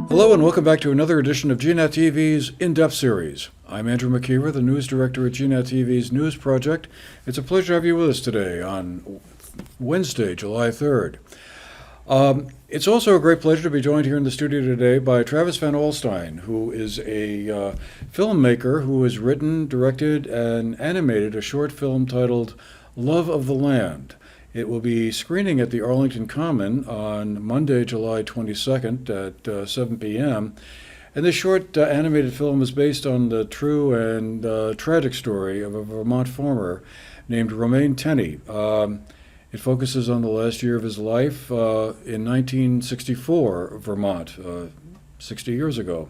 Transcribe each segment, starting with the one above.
Hello and welcome back to another edition of GNAT-TV's In-Depth series. I'm Andrew McKeever, the news director at GNAT-TV's News Project. It's a pleasure to have you with us today on Wednesday, July 3rd. It's also a great pleasure to be joined here in the studio today by Travis Van Alstyne, who is a filmmaker who has written, directed, and animated a short film titled Love of the Land. It will be screening at the Arlington Common on Monday, July 22nd at 7 p.m. And this short animated film is based on the true and tragic story of a Vermont farmer named Romain Tenney. It focuses on the last year of his life in 1964, Vermont, 60 years ago.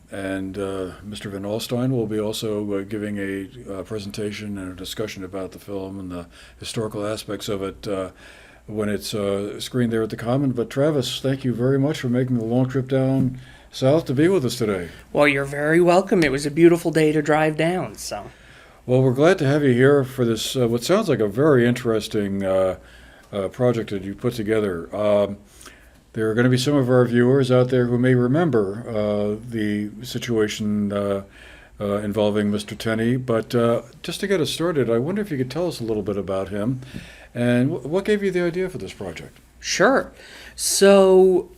And Mr. Van Alstyne will be also giving a presentation and a discussion about the film and the historical aspects of it when it's screened there at the Common. But Travis, thank you very much for making the long trip down south to be with us today. Well, you're very welcome. It was a beautiful day to drive down, so. Well, we're glad to have you here for this, what sounds like a very interesting project that you put together. There are going to be some of our viewers out there who may remember the situation involving Mr. Tenney, but just to get us started, I wonder if you could tell us a little bit about him and what gave you the idea for this project? Sure. So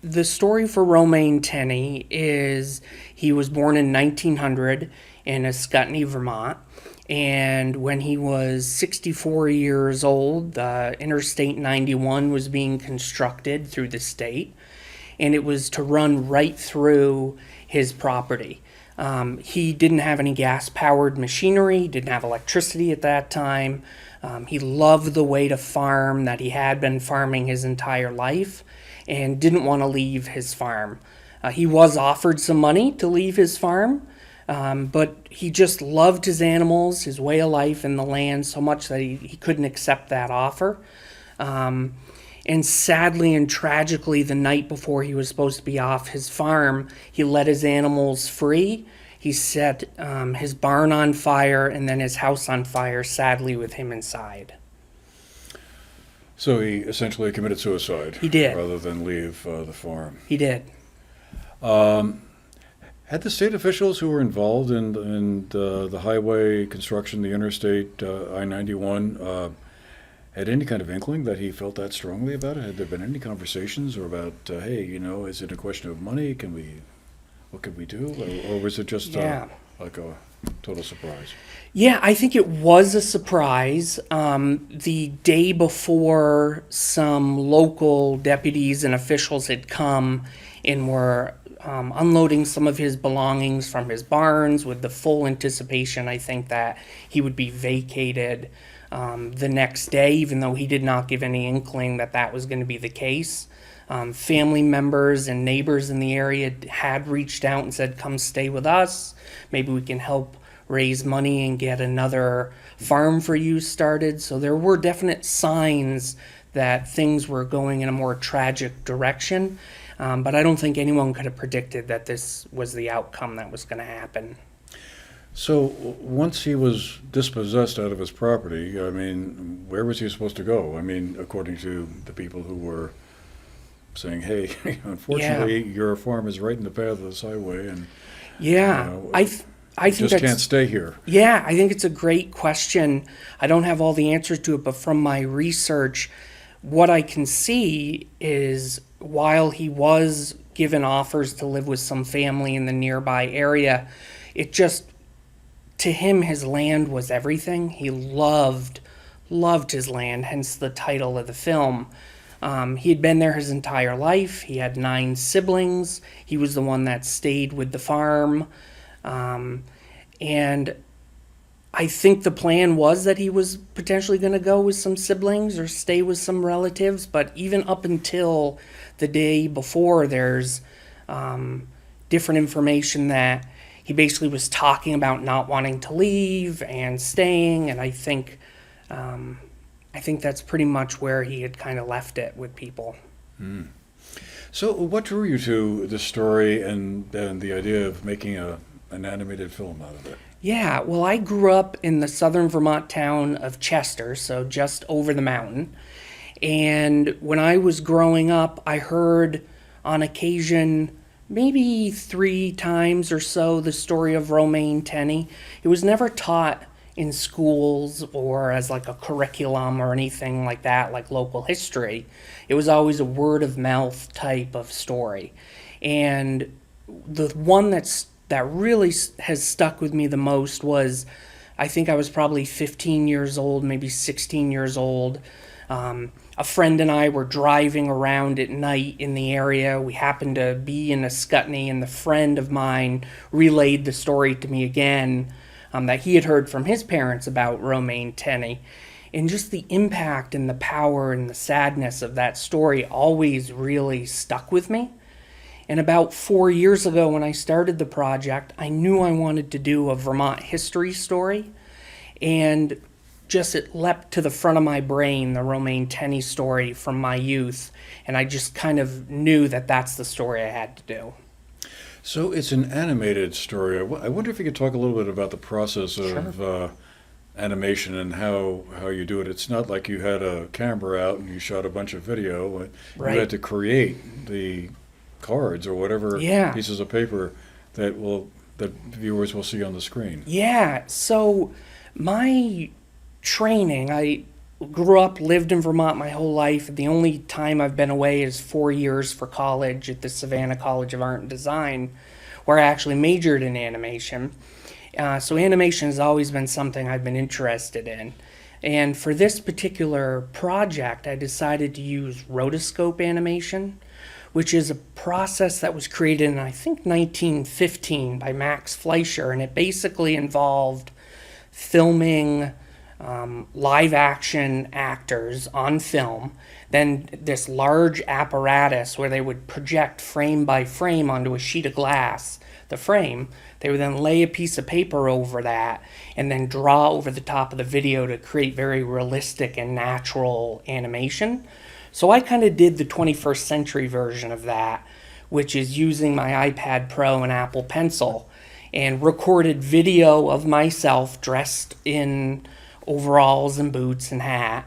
the story for Romain Tenney is he was born in 1900 in Ascutney, Vermont. And when he was 64 years old, Interstate 91 was being constructed through the state, and it was to run right through his property. He didn't have any gas-powered machinery, didn't have electricity at that time. He loved the way to farm, that he had been farming his entire life, and didn't want to leave his farm. He was offered some money to leave his farm, but he just loved his animals, his way of life, and the land so much that he couldn't accept that offer. And sadly and tragically, the night before he was supposed to be off his farm, he let his animals free. He set his barn on fire and then his house on fire, sadly, with him inside. So he essentially committed suicide. He did. Rather than leave the farm. He did. Had the state officials who were involved in the highway construction, the interstate I-91, had any kind of inkling that he felt that strongly about it? Had there been any conversations or about, hey, is it a question of money? What can we do? Or was it just like a total surprise? Yeah, I think it was a surprise. The day before, some local deputies and officials had come and were unloading some of his belongings from his barns with the full anticipation, I think, that he would be vacated the next day, even though he did not give any inkling that that was going to be the case. Family members and neighbors in the area had reached out and said, come stay with us. Maybe we can help raise money and get another farm for you started. So there were definite signs that things were going in a more tragic direction. But I don't think anyone could have predicted that this was the outcome that was going to happen. So once he was dispossessed out of his property, where was he supposed to go? According to the people who were saying, hey, unfortunately, your farm is right in the path of this highway, and I think just can't stay here. Yeah, I think it's a great question. I don't have all the answers to it, but from my research, what I can see is while he was given offers to live with some family in the nearby area, it just, to him, his land was everything. He loved his land, hence the title of the film. He had been there his entire life. He had 9 siblings. He was the one that stayed with the farm. And I think the plan was that he was potentially going to go with some siblings or stay with some relatives, but even up until the day before, there's different information that he basically was talking about not wanting to leave and staying, and I think that's pretty much where he had kind of left it with people. Mm. So what drew you to the story and the idea of making an animated film out of it? Yeah, well, I grew up in the southern Vermont town of Chester, so just over the mountain. And when I was growing up, I heard on occasion, maybe 3 times or so, the story of Romain Tenney. It was never taught in schools or as like a curriculum or anything like that, like local history. It was always a word of mouth type of story. And the one that really has stuck with me the most was, I think I was probably 15 years old, maybe 16 years old. A friend and I were driving around at night in the area. We happened to be in Ascutney, and the friend of mine relayed the story to me again, that he had heard from his parents about Romain Tenney. And just the impact and the power and the sadness of that story always really stuck with me. And about 4 years ago when I started the project, I knew I wanted to do a Vermont history story. And just it leapt to the front of my brain, the Romain Tenney story from my youth. And I just kind of knew that that's the story I had to do. So it's an animated story. I wonder if you could talk a little bit about the process of animation and how you do it. It's not like you had a camera out and you shot a bunch of video. Right. You had to create the cards or whatever pieces of paper that viewers will see on the screen. Yeah, so my training, I grew up, lived in Vermont my whole life. The only time I've been away is 4 years for college at the Savannah College of Art and Design, where I actually majored in animation. So animation has always been something I've been interested in. And for this particular project, I decided to use rotoscope animation, which is a process that was created in, I think, 1915 by Max Fleischer, and it basically involved filming live action actors on film, then this large apparatus where they would project frame by frame onto a sheet of glass, the frame. They would then lay a piece of paper over that and then draw over the top of the video to create very realistic and natural animation. So I kind of did the 21st century version of that, which is using my iPad Pro and Apple Pencil, and recorded video of myself dressed in overalls and boots and hat,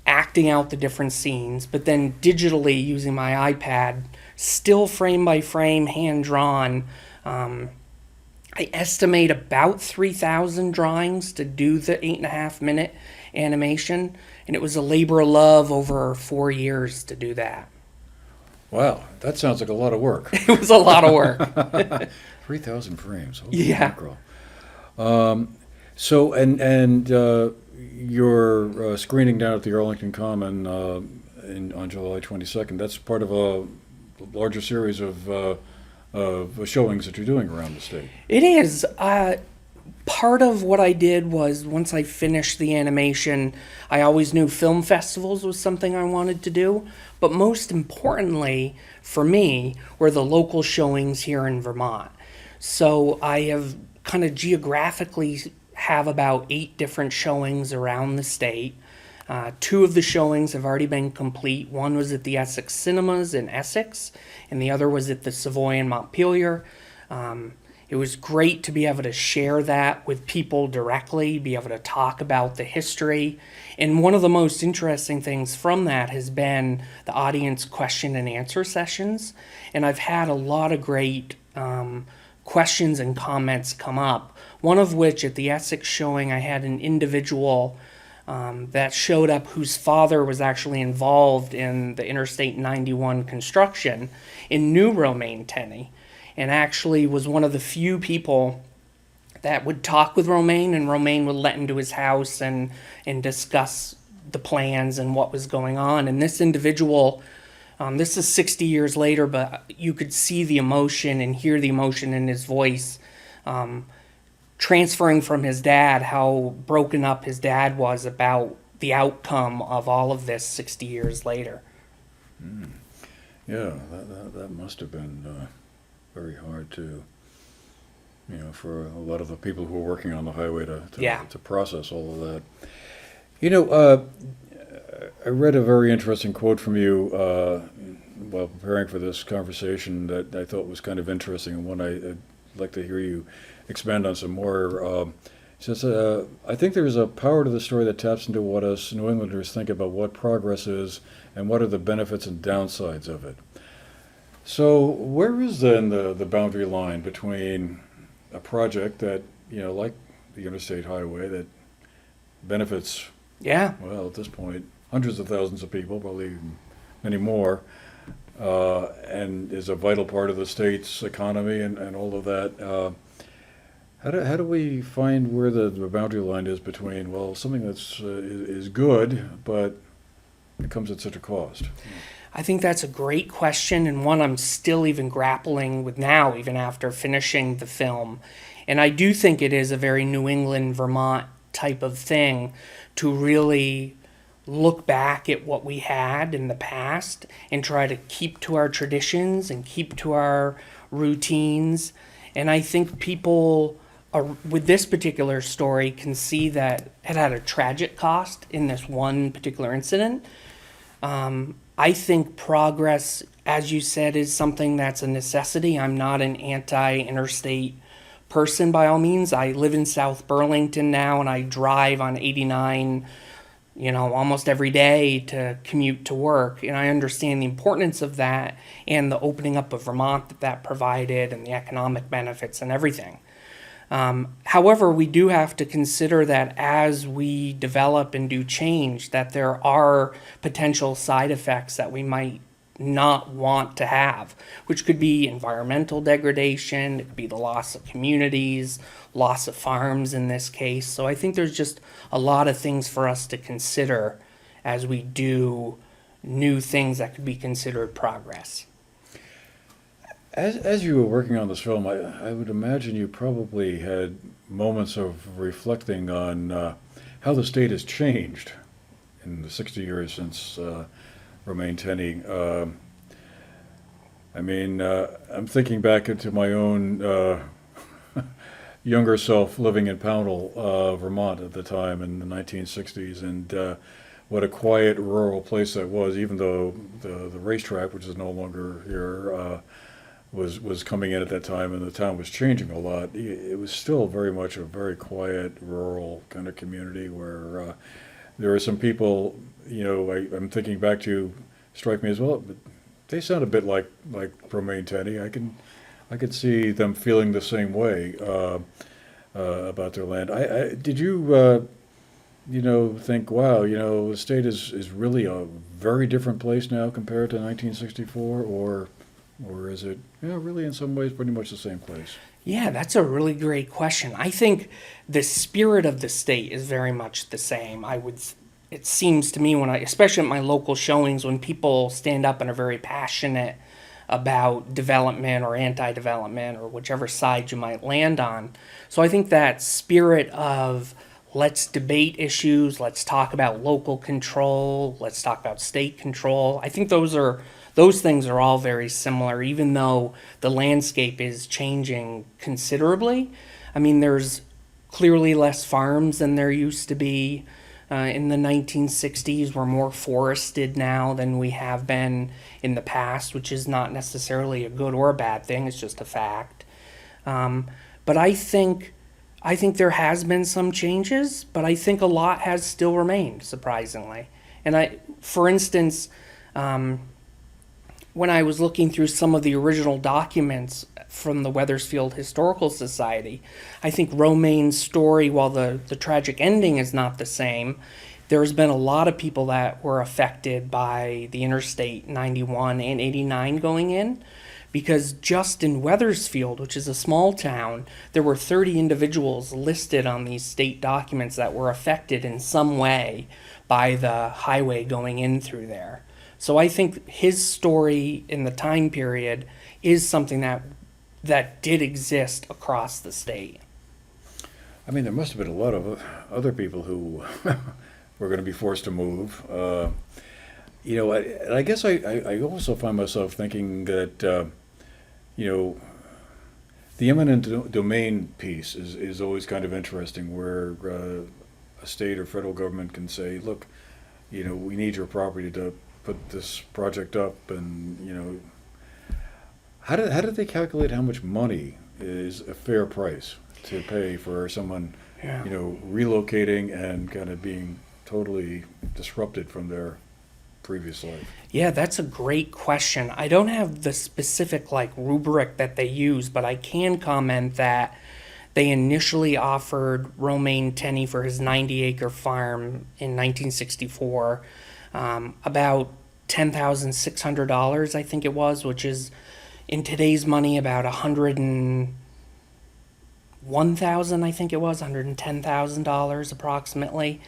acting out the different scenes, but then digitally using my iPad, still frame by frame, hand-drawn. I estimate about 3,000 drawings to do the 8.5-minute animation, and it was a labor of love over 4 years to do that. Wow, that sounds like a lot of work. It was a lot of work. 3,000 frames. Holy Yeah. mackerel. So, and you're screening down at the Arlington Common on July 22nd. That's part of a larger series of showings that you're doing around the state. It is. Part of what I did was, once I finished the animation, I always knew film festivals was something I wanted to do. But most importantly, for me, were the local showings here in Vermont. So I have kind of geographically have about 8 different showings around the state. 2 of the showings have already been complete. One was at the Essex Cinemas in Essex, and the other was at the Savoy in Montpelier. It was great to be able to share that with people directly, be able to talk about the history. And one of the most interesting things from that has been the audience question and answer sessions. And I've had a lot of great questions and comments come up. One of which, at the Essex showing, I had an individual that showed up whose father was actually involved in the Interstate 91 construction and knew Romain Tenney, and actually was one of the few people that would talk with Romain, and Romain would let into his house and discuss the plans and what was going on. And this individual, this is 60 years later, but you could see the emotion and hear the emotion in his voice, transferring from his dad, how broken up his dad was about the outcome of all of this 60 years later. Yeah, that must have been very hard to, for a lot of the people who were working on the highway to process all of that. I read a very interesting quote from you while preparing for this conversation that I thought was kind of interesting, and one I'd like to hear you expand on some more. It says, I think there is a power to the story that taps into what us New Englanders think about what progress is and what are the benefits and downsides of it. So where is then the boundary line between a project that, like the interstate highway that benefits, Yeah. well, at this point, hundreds of thousands of people, probably many more, and is a vital part of the state's economy and all of that. How do we find where the boundary line is between, well, something that's is good, but it comes at such a cost? I think that's a great question, and one I'm still even grappling with now, even after finishing the film. And I do think it is a very New England, Vermont type of thing to really look back at what we had in the past and try to keep to our traditions and keep to our routines. And I think people with this particular story can see that it had a tragic cost in this one particular incident. I think progress, as you said, is something that's a necessity. I'm not an anti-interstate person by all means. I live in South Burlington now, and I drive on 89, almost every day to commute to work. And I understand the importance of that and the opening up of Vermont that provided and the economic benefits and everything. However, we do have to consider that as we develop and do change, that there are potential side effects that we might not want to have, which could be environmental degradation, it could be the loss of communities, loss of farms in this case. So I think there's just a lot of things for us to consider as we do new things that could be considered progress. As you were working on this film, I would imagine you probably had moments of reflecting on how the state has changed in the 60 years since Romaine Tenney. I'm thinking back into my own younger self living in Pownell, Vermont at the time in the 1960s, and what a quiet rural place that was, even though the racetrack, which is no longer here, was coming in at that time, and the town was changing a lot. It was still very much a very quiet, rural kind of community where there are some people, I'm thinking back to, strike me as, well, but they sound a bit like Romaine Tenney. I could see them feeling the same way about their land. Did you think, wow, the state is really a very different place now compared to 1964, or is it, really in some ways pretty much the same place? Yeah, that's a really great question. I think the spirit of the state is very much the same. It seems to me especially at my local showings, when people stand up and are very passionate about development or anti-development or whichever side you might land on. So I think that spirit of let's debate issues, let's talk about local control, let's talk about state control. I think those things are all very similar, even though the landscape is changing considerably. I mean, there's clearly less farms than there used to be in the 1960s. We're more forested now than we have been in the past, which is not necessarily a good or a bad thing. It's just a fact. But I think there has been some changes, but I think a lot has still remained, surprisingly. And for instance, when I was looking through some of the original documents from the Wethersfield Historical Society, I think Romaine's story, while the tragic ending is not the same, there's been a lot of people that were affected by the Interstate 91 and 89 going in, because just in Wethersfield, which is a small town, there were 30 individuals listed on these state documents that were affected in some way by the highway going in through there. So I think his story in the time period is something that did exist across the state. I mean, there must have been a lot of other people who were going to be forced to move. I guess I also find myself thinking that, the eminent domain piece is always kind of interesting, where a state or federal government can say, look, we need your property to put this project up, and how did they calculate how much money is a fair price to pay for someone relocating and kind of being totally disrupted from their previous life? Yeah, that's a great question. I don't have the specific like rubric that they use, but I can comment that they initially offered Romaine Tenney for his 90-acre farm in 1964 about $10,600, I think it was, which is in today's money about $101,000, I think it was, $110,000 approximately.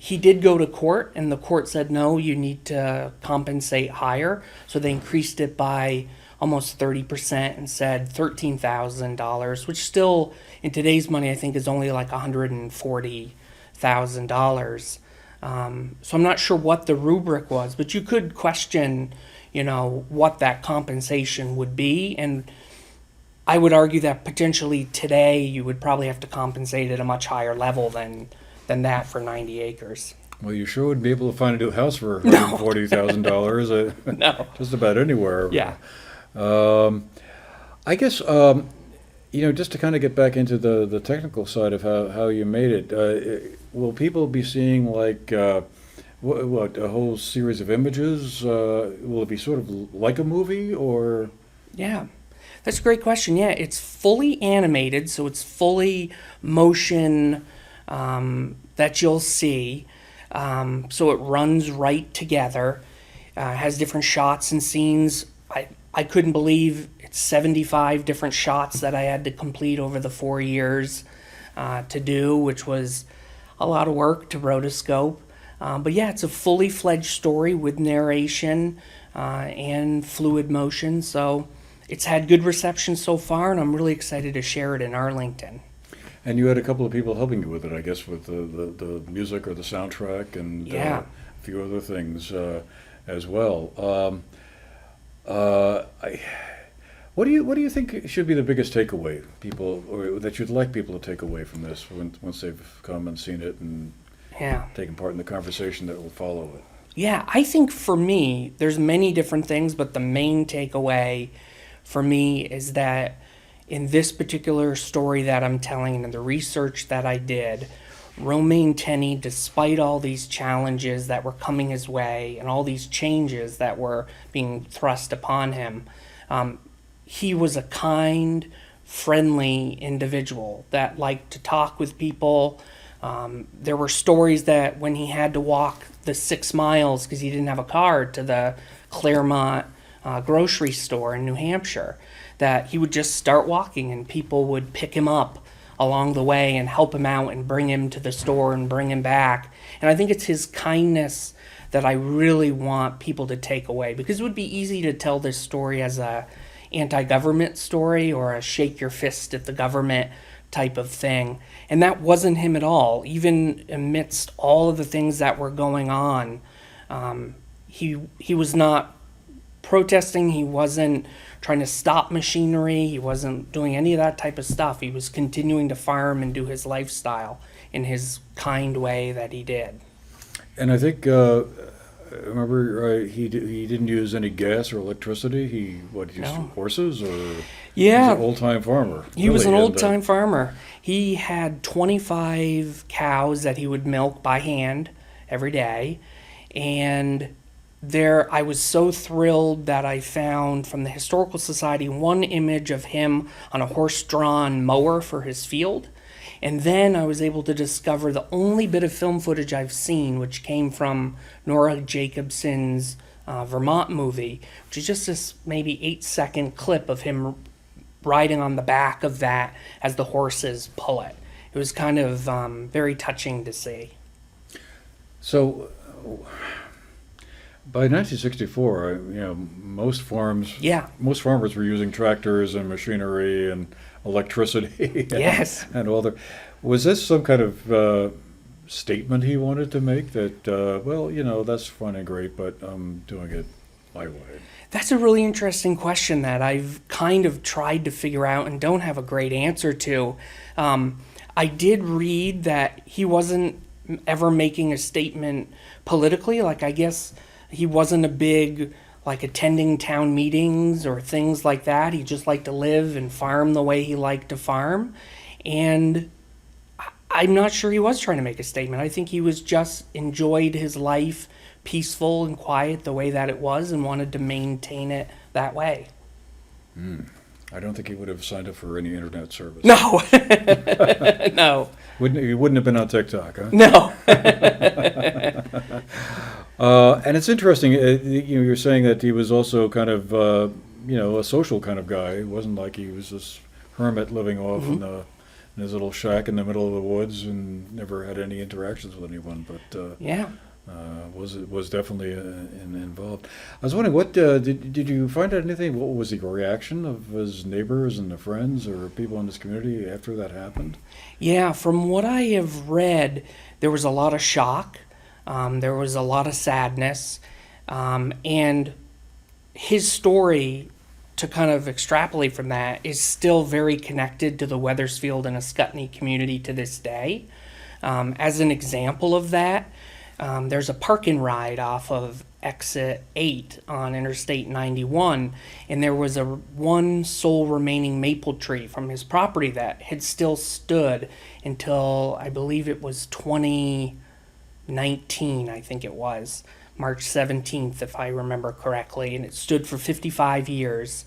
He did go to court, and the court said, no, you need to compensate higher. So they increased it by almost 30% and said $13,000, which still, in today's money, I think is only like $140,000. So I'm not sure what the rubric was, but you could question, what that compensation would be. And I would argue that potentially today you would probably have to compensate at a much higher level than that for 90 acres. Well, you sure wouldn't be able to find a new house for $140,000 No. just about anywhere. Yeah. I guess, just to kind of get back into the technical side of how you made it, will people be seeing like what a whole series of images? Will it be sort of like a movie or? Yeah, that's a great question. Yeah, it's fully animated, so it's fully motion that you'll see. So it runs right together, has different shots and scenes. I couldn't believe it's 75 different shots that I had to complete over the 4 years to do, which was a lot of work to rotoscope. But yeah, it's a fully fledged story with narration and fluid motion. So it's had good reception so far, and I'm really excited to share it in Arlington. And you had a couple of people helping you with it, I guess, with the music or the soundtrack and Yeah. a few other things as well. What do you think should be the biggest takeaway or that you'd like people to take away from this once they've come and seen it and Yeah. taken part in the conversation that will follow it? Yeah, I think for me, there's many different things, but the main takeaway for me is that in this particular story that I'm telling and the research that I did, Romaine Tenney, despite all these challenges that were coming his way and all these changes that were being thrust upon him, he was a kind, friendly individual that liked to talk with people. There were stories that when he had to walk the 6 miles because he didn't have a car to the Claremont grocery store in New Hampshire, that he would just start walking and people would pick him up along the way and help him out and bring him to the store and bring him back. And I think it's his kindness that I really want people to take away, because it would be easy to tell this story as a anti-government story or a shake your fist at the government type of thing. And that wasn't him at all. Even amidst all of the things that were going on, he was not protesting. He wasn't trying to stop machinery. He wasn't doing any of that type of stuff. He was continuing to farm and do his lifestyle in his kind way that he did. And I think remember he didn't use any gas or electricity. He used No. horses or Yeah. he was an old-time farmer. He was an really, old-time farmer. He had 25 cows that he would milk by hand every day. And I was so thrilled that I found from the Historical Society one image of him on a horse-drawn mower for his field. And then I was able to discover the only bit of film footage I've seen, which came from Nora Jacobson's Vermont movie, which is just this maybe 8-second clip of him riding on the back of that as the horses pull it. It was kind of very touching to see. So by 1964, most farmers were using tractors and machinery and electricity. Yes. And all that. Was this some kind of statement he wanted to make that, that's fun and great, but I'm doing it my way? That's a really interesting question that I've kind of tried to figure out and don't have a great answer to. I did read that he wasn't ever making a statement politically. Like, I guess he wasn't a big, attending town meetings or things like that. He just liked to live and farm the way he liked to farm. And I'm not sure he was trying to make a statement. I think he was just enjoyed his life peaceful and quiet the way that it was and wanted to maintain it that way. I don't think he would have signed up for any internet service. No. No. He wouldn't have been on TikTok, huh? No. And it's interesting, you're saying that he was also kind of, a social kind of guy. It wasn't like he was this hermit living off in his little shack in the middle of the woods and never had any interactions with anyone. But Yeah. was definitely involved. I was wondering, what did you find out anything? What was the reaction of his neighbors and the friends or people in his community after that happened? Yeah, from what I have read, there was a lot of shock. There was a lot of sadness. And his story, to kind of extrapolate from that, is still very connected to the Wethersfield and Ascutney community to this day. As an example of that, there's a park and ride off of exit 8 on Interstate 91, and there was one sole remaining maple tree from his property that had still stood until I believe it was 2019, I think it was, March 17th, if I remember correctly, and it stood for 55 years.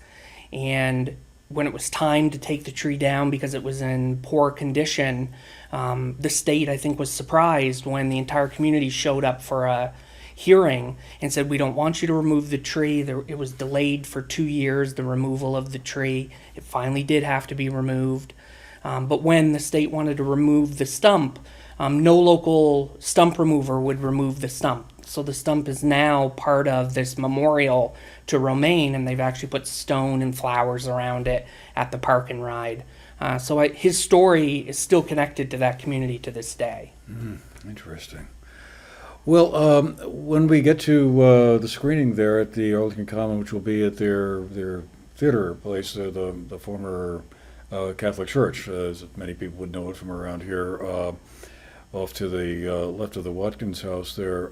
And when it was time to take the tree down because it was in poor condition, the state, I think, was surprised when the entire community showed up for a hearing and said, we don't want you to remove the tree. It was delayed for 2 years, the removal of the tree. It finally did have to be removed. But when the state wanted to remove the stump, no local stump remover would remove the stump. So the stump is now part of this memorial to Romaine, and they've actually put stone and flowers around it at the park and ride. His story is still connected to that community to this day. Interesting. Well, when we get to the screening there at the Arlington Common, which will be at their theater place, the former Catholic Church, as many people would know it from around here, off to the left of the Watkins house there.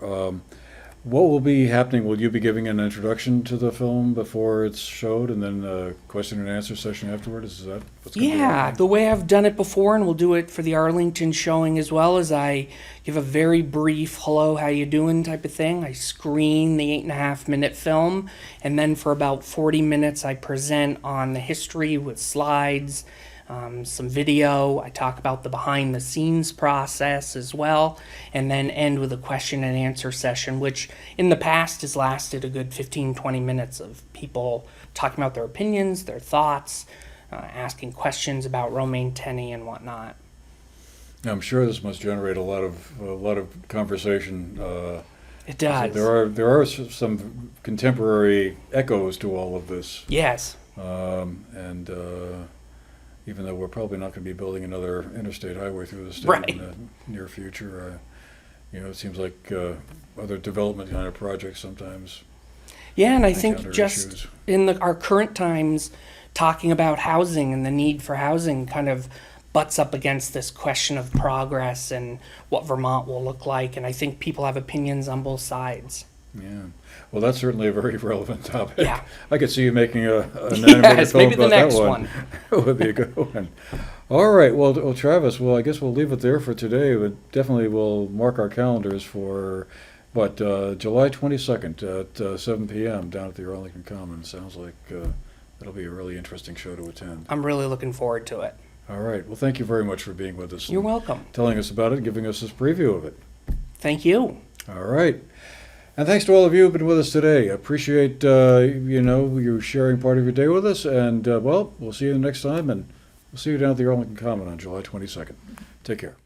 What will be happening? Will you be giving an introduction to the film before it's showed, and then a question and answer session afterward? Is that what's going to be happening? The way I've done it before, and we'll do it for the Arlington showing as well, is I give a very brief hello, how you doing type of thing. I screen the 8.5-minute film, and then for about 40 minutes I present on the history with slides, some video. I talk about the behind the scenes process as well, and then end with a question and answer session, which in the past has lasted a good 15-20 minutes of people talking about their opinions, their thoughts, asking questions about Romaine Tenney and whatnot. I'm sure this must generate a lot of conversation. It does. There are some contemporary echoes to all of this. Yes. Even though we're probably not going to be building another interstate highway through the state Right. in the near future, it seems like other development kind of projects sometimes. Yeah, and I think encounter just issues. in our current times, talking about housing and the need for housing kind of butts up against this question of progress and what Vermont will look like. And I think people have opinions on both sides. Yeah. Well, that's certainly a very relevant topic. Yeah. I could see you making an animated Yes, film maybe the about next that one. That would be a good one. All right. Well, Travis, I guess we'll leave it there for today, but definitely we'll mark our calendars for, July 22nd at 7 p.m. down at the Arlington Common. Sounds like that'll be a really interesting show to attend. I'm really looking forward to it. All right. Well, thank you very much for being with us. You're and welcome. telling us about it, giving us this preview of it. Thank you. All right. And thanks to all of you who've been with us today. I appreciate, you sharing part of your day with us. And, we'll see you the next time. And we'll see you down at the Arlington Common on July 22nd. Take care.